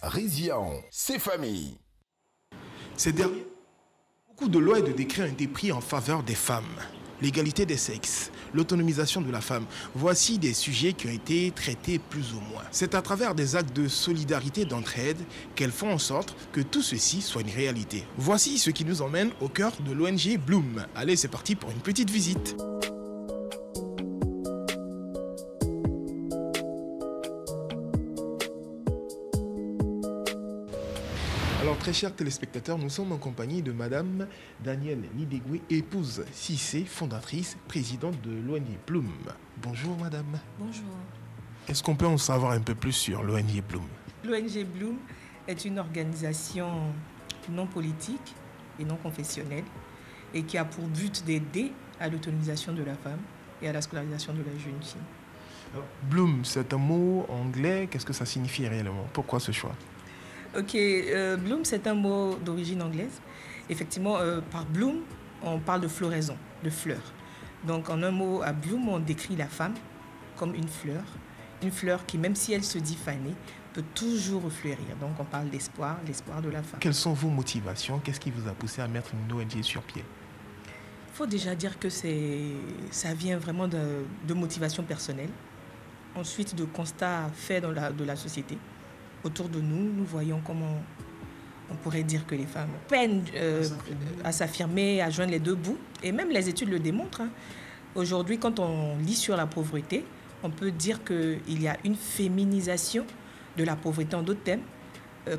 Rizian, c'est famille. Ces derniers, beaucoup de lois et de décrets ont été pris en faveur des femmes. L'égalité des sexes, l'autonomisation de la femme. Voici des sujets qui ont été traités plus ou moins. C'est à travers des actes de solidarité et d'entraide qu'elles font en sorte que tout ceci soit une réalité. Voici ce qui nous emmène au cœur de l'ONG Bloom. Allez, c'est parti pour une petite visite. Alors, très chers téléspectateurs, nous sommes en compagnie de Madame Danielle Lidegwe, épouse Cissé, fondatrice, présidente de l'ONG Bloom. Bonjour Madame. Bonjour. Est-ce qu'on peut en savoir un peu plus sur l'ONG Bloom? L'ONG Bloom est une organisation non politique et non confessionnelle et qui a pour but d'aider à l'autonomisation de la femme et à la scolarisation de la jeune fille. Alors, Bloom, c'est un mot anglais. Qu'est-ce que ça signifie réellement? Pourquoi ce choix? Ok, Bloom, c'est un mot d'origine anglaise. Effectivement, par Bloom, on parle de floraison, de fleurs. Donc, en un mot, à Bloom, on décrit la femme comme une fleur qui, même si elle se dit fanée, peut toujours refleurir. Donc, on parle d'espoir, l'espoir de la femme. Quelles sont vos motivations? Qu'est-ce qui vous a poussé à mettre une ONG sur pied? Il faut déjà dire que ça vient vraiment de motivation personnelle. Ensuite, de constats faits de la société. Autour de nous, nous voyons comment on pourrait dire que les femmes peinent à s'affirmer, à joindre les deux bouts. Et même les études le démontrent. Aujourd'hui, quand on lit sur la pauvreté, on peut dire qu'il y a une féminisation de la pauvreté. En d'autres termes,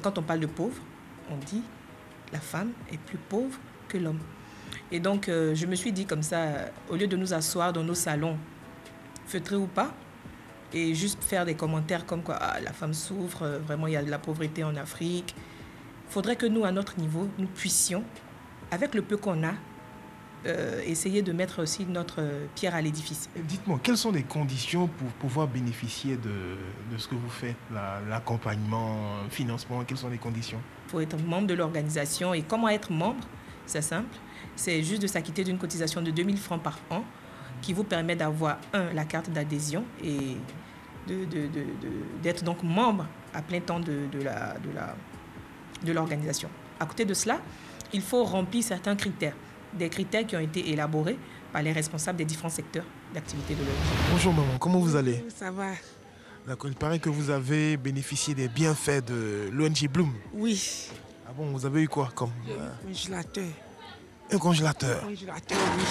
quand on parle de pauvre, on dit la femme est plus pauvre que l'homme. Et donc, je me suis dit comme ça, au lieu de nous asseoir dans nos salons, feutrés ou pas, et juste faire des commentaires comme quoi la femme souffre, vraiment il y a de la pauvreté en Afrique. Il faudrait que nous, à notre niveau, nous puissions, avec le peu qu'on a, essayer de mettre aussi notre pierre à l'édifice. Dites-moi, quelles sont les conditions pour pouvoir bénéficier de ce que vous faites, l'accompagnement, le financement, quelles sont les conditions? Il faut être membre de l'organisation. Et comment être membre? C'est simple. C'est juste de s'acquitter d'une cotisation de 2000 francs par an qui vous permet d'avoir, la carte d'adhésion et d'être donc membre à plein temps de l'organisation. À côté de cela, il faut remplir certains critères, des critères qui ont été élaborés par les responsables des différents secteurs d'activité de l'ONG. Bonjour maman, comment vous allez? Ça va. D'accord, il paraît que vous avez bénéficié des bienfaits de l'ONG Bloom. Oui. Ah bon, vous avez eu quoi comme... Un congélateur. Un congélateur? Un congélateur, oui.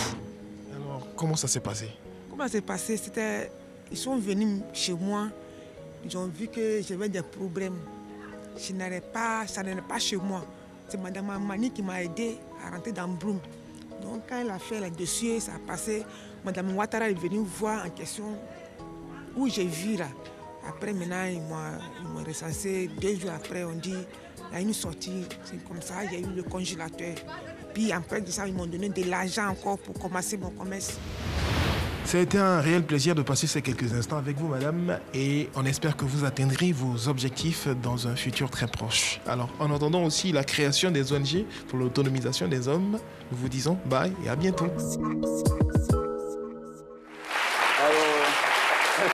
Alors, comment ça s'est passé? Comment ça s'est passé? Ils sont venus chez moi. Ils ont vu que j'avais des problèmes. Ça n'allait pas chez moi. C'est Madame Amani qui m'a aidé à rentrer dans Bloom. Donc quand elle a fait le dossier, ça a passé. Madame Ouattara est venue voir en question où j'ai vu là. Après maintenant, ils m'ont recensé. 2 jours après, on dit il y a une sortie. C'est comme ça, il y a eu le congélateur. Puis après de ça, ils m'ont donné de l'argent encore pour commencer mon commerce. Ça a été un réel plaisir de passer ces quelques instants avec vous, madame, et on espère que vous atteindrez vos objectifs dans un futur très proche. Alors, en attendant aussi la création des ONG pour l'autonomisation des hommes, nous vous disons bye et à bientôt.